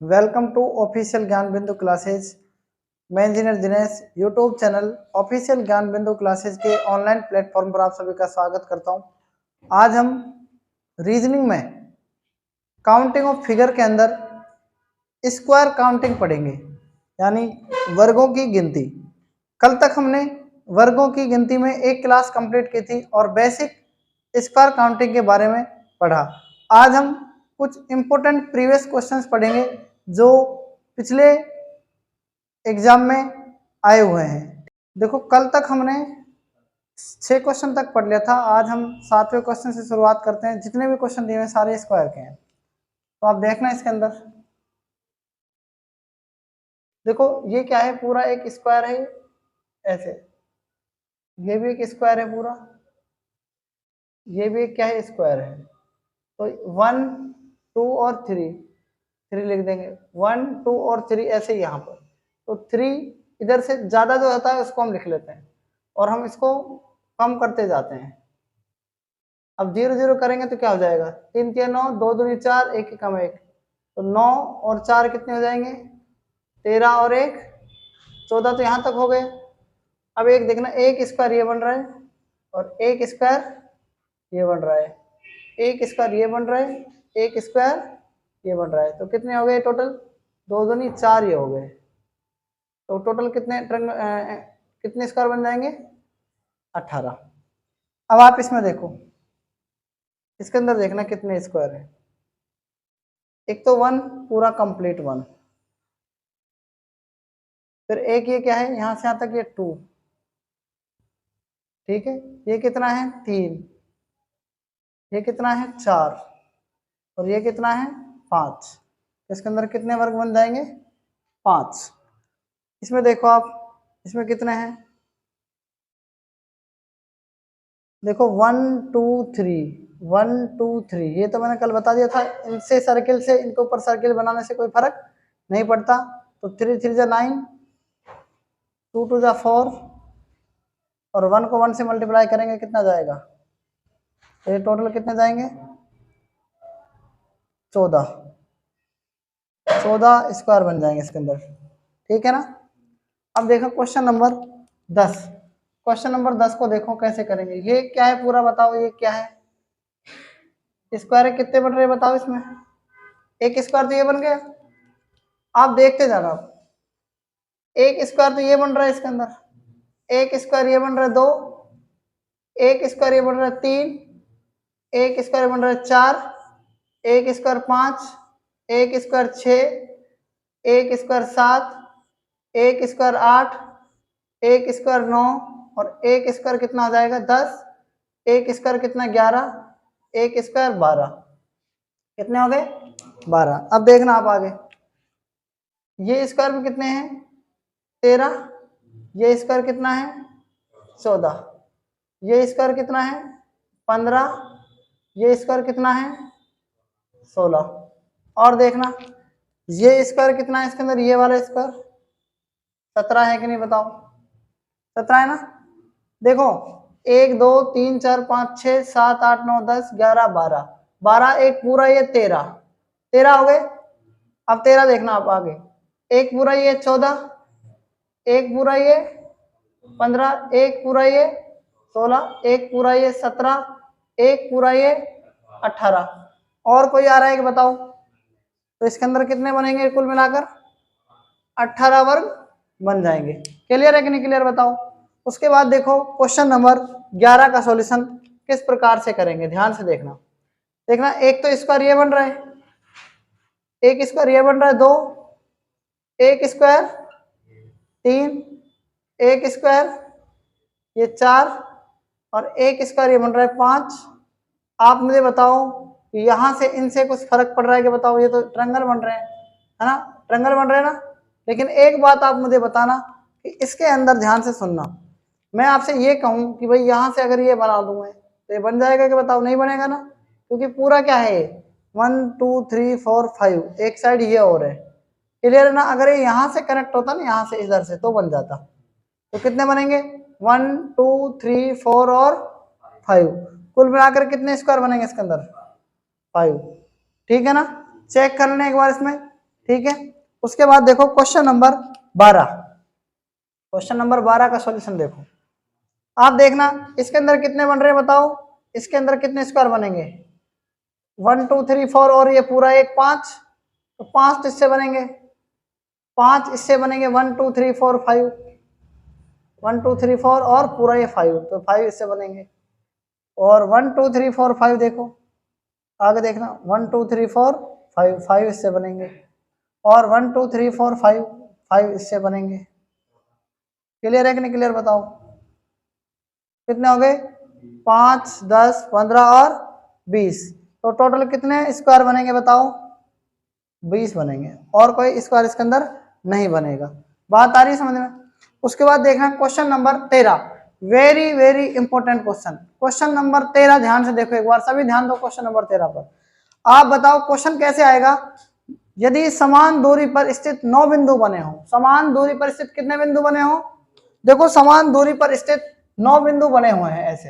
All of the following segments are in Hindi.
वेलकम टू ऑफिशियल ज्ञान बिंदु क्लासेज। मैं engineer Dinesh YouTube channel official ज्ञान बिंदु क्लासेज के ऑनलाइन प्लेटफॉर्म पर आप सभी का स्वागत करता हूं। आज हम रीजनिंग में काउंटिंग ऑफ फिगर के अंदर स्क्वायर काउंटिंग पढ़ेंगे, यानी वर्गों की गिनती। कल तक हमने वर्गों की गिनती में एक क्लास कंप्लीट की थी और बेसिक स्क्वायर काउंटिंग के बारे में पढ़ा। आज हम कुछ इंपॉर्टेंट प्रीवियस क्वेश्चंस पढ़ेंगे जो पिछले एग्जाम में आए हुए हैं। देखो, कल तक हमने 6 क्वेश्चन तक पढ़ लिया था। आज हम 7वें क्वेश्चन से शुरुआत करते हैं। जितने भी क्वेश्चन दिए हुए सारे स्क्वायर के हैं, तो आप देखना इसके अंदर। देखो, ये क्या है, पूरा एक स्क्वायर है ऐसे, ये भी एक स्क्वायर है पूरा, ये भी एक क्या है, स्क्वायर है। तो 1 2 और 3 लिख देंगे, 1 2 और 3 ऐसे यहाँ पर। तो 3 इधर से ज्यादा जो होता है उसको हम लिख लेते हैं और हम इसको कम करते जाते हैं। अब 0 0 करेंगे तो क्या हो जाएगा, 3 3 9, 2 दूनी 4, 1 कम 1, तो 9 और 4 कितने हो जाएंगे, 13 और 1 14। तो यहाँ तक हो गए। अब एक देखना, एक स्क्वायर ये बन रहा है और एक स्क्वायर ये बन रहा है, एक स्क्वायर ये बन रहा है, एक स्क्वायर ये बन रहा है। तो कितने हो गए टोटल, 2 दूनी 4 ये हो गए। तो टोटल कितने स्क्वायर बन जाएंगे, 18। अब आप इसमें देखो, इसके अंदर देखना कितने स्क्वायर है। एक तो 1 पूरा कंप्लीट 1, फिर एक ये क्या है, यहां से यहां तक ये 2, ठीक है। ये कितना है, 3, ये कितना है, 4, और ये कितना है, 5। इसके अंदर कितने वर्ग बन जाएंगे, 5। इसमें देखो आप, इसमें कितने हैं, देखो 1 2 3 1 2 3, ये तो मैंने कल बता दिया था। इनसे सर्किल से इनके ऊपर सर्किल बनाने से कोई फर्क नहीं पड़ता। तो 3 3 जा 9, 2 2 जा 4, और 1 को 1 से मल्टीप्लाई करेंगे कितना जाएगा, तो ये टोटल कितने जाएंगे, 14 स्क्वायर बन जाएंगे इसके अंदर, ठीक है ना। अब देखो क्वेश्चन नंबर 10। क्वेश्चन नंबर 10 को देखो कैसे करेंगे। ये क्या है पूरा बताओ, ये क्या है, स्क्वायर है, कितने बन रहे हैं बताओ इसमें। एक स्क्वायर तो ये बन गया, आप देखते जाना। एक स्क्वायर तो ये बन रहा है इसके अंदर, एक स्क्वायर ये बन रहा है 2, एक स्क्वायर ये बन रहा है 3, एक स्क्वायर बन रहा है 4, एक स्क्वायर 5, एक स्क्वायर 6, एक स्क्वायर 7, एक स्क्वायर 8, एक स्क्वायर 9, और एक स्क्वायर कितना हो जाएगा 10, एक स्क्वायर कितना 11, एक स्क्वायर 12। कितने हो गए, 12। अब देखना आप आगे, ये स्क्वायर में कितने हैं, 13, ये स्क्वायर कितना है, 14, ये स्क्वायर कितना है, 15, ये स्क्वायर कितना है, 16। और देखना, ये स्क्वायर कितना है इसके अंदर, ये वाला स्क्वायर 17 है कि नहीं बताओ, 17 है ना। देखो 1 2 3 4 5 6 7 8 9 10 11 12, 12 एक पूरा ये 13 हो गए। अब 13 देखना आप आगे, एक पूरा ये 14, एक पूरा ये 15, एक पूरा ये 16, एक पूरा ये 17, एक पूरा ये 18। और कोई आ रहा है कि बताओ, तो इसके अंदर कितने बनेंगे कुल मिलाकर, 18 वर्ग बन जाएंगे। क्लियर है कि नहीं क्लियर बताओ। उसके बाद देखो क्वेश्चन नंबर 11 का सॉल्यूशन किस प्रकार से करेंगे, ध्यान से देखना। देखना, एक तो स्क्वायर ये बन रहा है, एक स्क्वायर ये बन रहा है 2, एक स्क्वायर 3, एक स्क्वायर ये 4, और एक स्क्वायर ये बन रहा है 5। आप मुझे बताओ कि यहाँ से इनसे कुछ फर्क पड़ रहा है कि बताओ, ये तो ट्रायंगल बन रहे हैं, है ना, ट्रायंगल बन रहे हैं ना। लेकिन एक बात आप मुझे बताना कि इसके अंदर ध्यान से सुनना, मैं आपसे ये कहूँ कि भाई यहाँ से अगर ये बना दूं मैं, तो ये बन जाएगा कि बताओ, नहीं बनेगा ना, क्योंकि पूरा क्या है, 1 2 3 4 5, एक साइड ये और है। क्लियर है ना। अगर ये यहाँ से कनेक्ट होता ना, यहाँ से इधर से, तो बन जाता। तो कितने बनेंगे, 1 2 3 4 और 5, कुल मिलाकर कितने स्क्वायर बनेंगे इसके अंदर, 5। ठीक है ना, चेक कर लेना एक बार इसमें, ठीक है। उसके बाद देखो क्वेश्चन नंबर 12। क्वेश्चन नंबर 12 का सॉल्यूशन देखो। आप देखना इसके अंदर कितने बन रहे हैं बताओ, इसके अंदर कितने स्क्वायर बनेंगे, 1 2 3 4 और ये पूरा एक 5, तो 5 इससे बनेंगे, 5 इससे बनेंगे, 1 2 3 4 5, 1 2 3 4 और पूरा ये 5, तो 5 इससे बनेंगे। और 1 2 3 4 5 देखो आगे देखना, 1 2 3 4 5, 5 इससे बनेंगे, और 1 2 3 4 5, 5 इससे बनेंगे। क्लियर है कि नहीं क्लियर बताओ, कितने हो गए, 5 10 15 और 20, तो टोटल कितने स्क्वायर बनेंगे बताओ, 20 बनेंगे, और कोई स्क्वायर इसके अंदर नहीं बनेगा। बात आ रही है समझ में। उसके बाद देखना question number 13, very very important question. Question number 13 ध्यान से देखो एक बार, सभी ध्यान दो क्वेश्चन नंबर 13 पर। आप बताओ क्वेश्चन कैसे आएगा, यदि समान दूरी पर स्थित 9 बिंदु बने हो, समान दूरी पर स्थित कितने बिंदु बने हो, देखो समान दूरी पर स्थित 9 बिंदु बने हुए हैं, ऐसे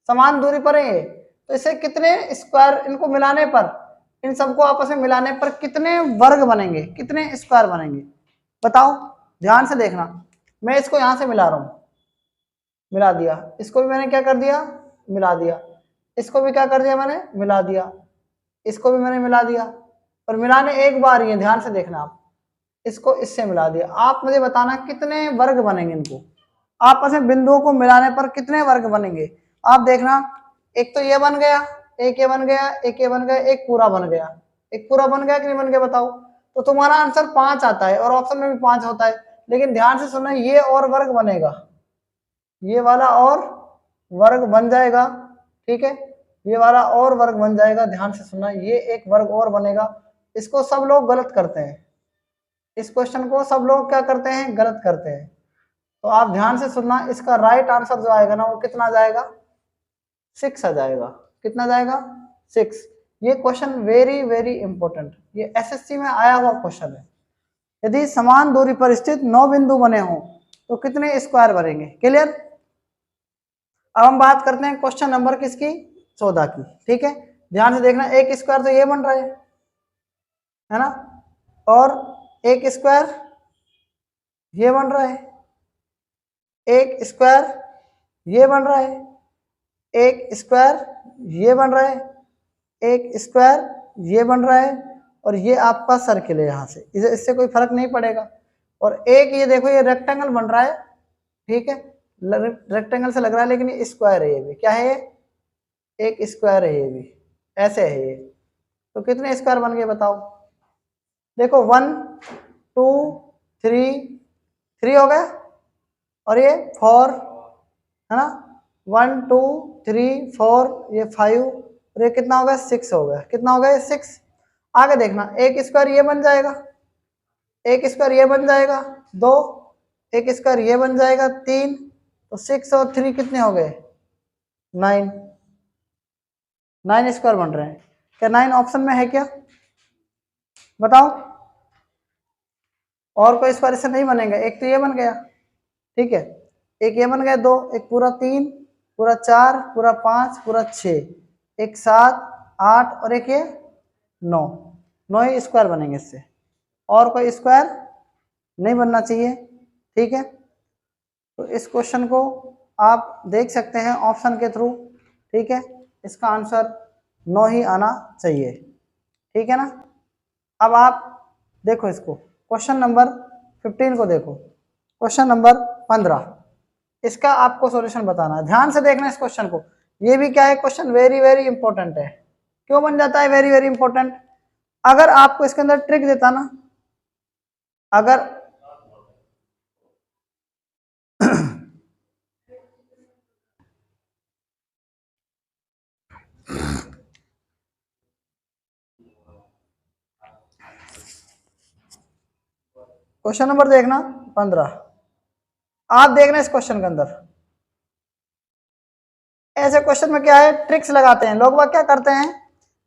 समान दूरी पर है ये, तो इसे कितने स्क्वायर, इनको मिलाने पर, इन सबको आपस में मिलाने पर कितने वर्ग बनेंगे, कितने स्क्वायर बनेंगे बताओ। ध्यान से देखना, मैं इसको यहां से मिला रहा हूं, मिला दिया, इसको भी मैंने क्या कर दिया, मिला दिया, इसको भी क्या कर दिया मैंने, मिला दिया, इसको भी मैंने मिला दिया, पर मिलाने एक बार ही है, ध्यान से देखना आप, इसको इससे मिला दिया। आप मुझे बताना कितने वर्ग बनेंगे, इनको आपस में बिंदुओं को मिलाने पर कितने वर्ग बनेंगे। आप देखना, एक तो ये बन गया, एक ये बन गया, एक ये बन गया, एक पूरा बन गया, एक पूरा बन गया कि नहीं बन गया बताओ, तो तुम्हारा आंसर 5 आता है, और ऑप्शन में भी 5 होता है। लेकिन ध्यान से सुनना, ये और वर्ग बनेगा, ये वाला और वर्ग बन जाएगा, ठीक है, ये वाला और वर्ग बन जाएगा, ध्यान से सुनना, ये एक वर्ग और बनेगा। इसको सब लोग गलत करते हैं, इस क्वेश्चन को सब लोग क्या करते हैं, गलत करते हैं। तो आप ध्यान से सुनना, इसका राइट आंसर जो आएगा ना, वो कितना जाएगा, 6 आ जाएगा। कितना जाएगा, 6। ये क्वेश्चन वेरी वेरी इंपॉर्टेंट, ये एसएससी में आया हुआ क्वेश्चन है। यदि समान दूरी पर स्थित 9 बिंदु बने हों तो कितने स्क्वायर बनेंगे। क्लियर। अब हम बात करते हैं क्वेश्चन नंबर किसकी, 14 की, ठीक है। ध्यान से देखना, एक स्क्वायर तो ये बन रहा है ना, और एक स्क्वायर ये बन रहा है, एक स्क्वायर ये बन रहा है, एक स्क्वायर ये बन रहा है, एक स्क्वायर ये बन रहा है, और ये आपका सर्किल है, यहाँ से इससे कोई फर्क नहीं पड़ेगा। और एक ये देखो, ये रेक्टेंगल बन रहा है, ठीक है, रेक्टेंगल से लग रहा है, लेकिन ये स्क्वायर है, ये भी क्या है, ये एक स्क्वायर है, ये भी ऐसे है ये। तो कितने स्क्वायर बन गए बताओ, देखो 1 2 3 हो गया, और ये 4 है ना, 1 2 3 4, ये 5, और ये कितना हो गया, 6 हो गया। कितना हो गया, 6। आगे देखना, एक स्क्वायर ये बन जाएगा, एक स्क्वायर ये बन जाएगा 2, एक स्क्वायर ये बन जाएगा 3, तो 6 और 3 कितने हो गए, 9, 9 स्क्वायर बन रहे हैं। क्या 9 ऑप्शन में है क्या बताओ, और कोई स्क्वायर इससे नहीं बनेगा। एक तो ये बन गया, ठीक है, एक ये बन गया 2, एक पूरा 3, पूरा 4, पूरा 5, पूरा 6, एक 7 8, और एक ये 9, 9 ही स्क्वायर बनेंगे इससे, और कोई स्क्वायर नहीं बनना चाहिए, ठीक है। तो इस क्वेश्चन को आप देख सकते हैं ऑप्शन के थ्रू, ठीक है, इसका आंसर 9 ही आना चाहिए, ठीक है ना। अब आप देखो इसको, क्वेश्चन नंबर 15 को देखो, क्वेश्चन नंबर 15, इसका आपको सॉल्यूशन बताना है। ध्यान से देखना इस क्वेश्चन को, ये भी क्या है, क्वेश्चन वेरी वेरी इंपॉर्टेंट है। क्यों बन जाता है वेरी वेरी इंपॉर्टेंट, अगर आपको इसके अंदर ट्रिक देता ना, अगर क्वेश्चन नंबर देखना 15, आप देखना इस क्वेश्चन के अंदर, ऐसे क्वेश्चन में क्या है, ट्रिक्स लगाते हैं लोग। क्या करते हैं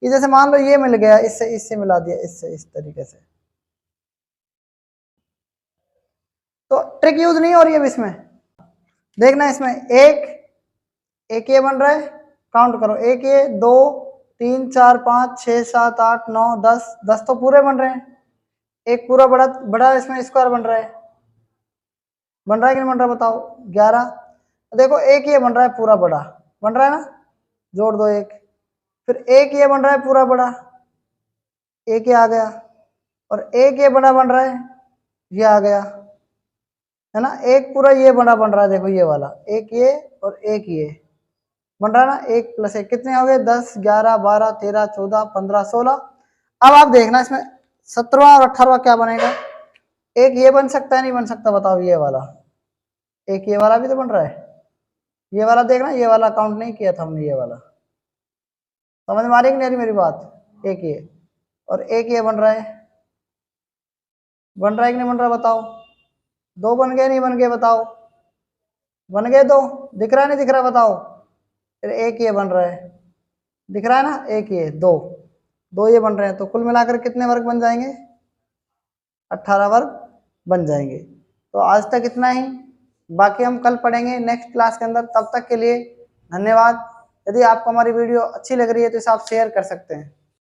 कि जैसे मान लो ये मिल गया, इससे इससे मिला दिया, इससे इस तरीके से, तो ट्रिक यूज नहीं हो रही है इसमें। देखना इसमें एक ये बन रहा है, काउंट करो, एक ये 2 3 4 5 6 7 8 9 10, 10 तो पूरे बन रहे हैं, एक पूरा बड़ा बड़ा इसमें स्क्वायर बन रहा है कि नहीं बन रहा बताओ 11। देखो एक ये बन रहा है पूरा बड़ा, बन रहा है ना, जोड़ दो एक। फिर एक ये बन रहा है पूरा बड़ा, एक ये आ गया, और एक ये बड़ा बन रहा है, ये आ गया, है ना। एक पूरा ये बड़ा बन रहा है, देखो ये वाला, एक ये और एक ये बन रहा है ना। 1 + 1 कितने हो गए? 10, 11, 12, 13, 14, 15, 16। अब आप देखना इसमें 17वां और 18वां क्या बनेगा। एक ये बन सकता है, नहीं बन सकता बताओ, ये वाला, एक ये वाला भी तो बन रहा है। ये वाला देखना, ये वाला काउंट नहीं किया था हमने, ये वाला समझ में आ रही कि नहीं आ रही मेरी बात। एक ये और एक ये बन रहा है, बन रहा है कि नहीं बन रहा बताओ। दो बन गए नहीं बन गए बताओ, बन गए दो, दिख रहा है नहीं दिख रहा बताओ। फिर एक ये बन रहा है, दिख रहा है ना, एक ये, दो दो ये बन रहे हैं, तो कुल मिलाकर कितने वर्ग बन जाएंगे? 18 वर्ग बन जाएंगे। तो आज तक इतना ही, बाकी हम कल पढ़ेंगे नेक्स्ट क्लास के अंदर। तब तक के लिए धन्यवाद। यदि आपको हमारी वीडियो अच्छी लग रही है तो इसे आप शेयर कर सकते हैं।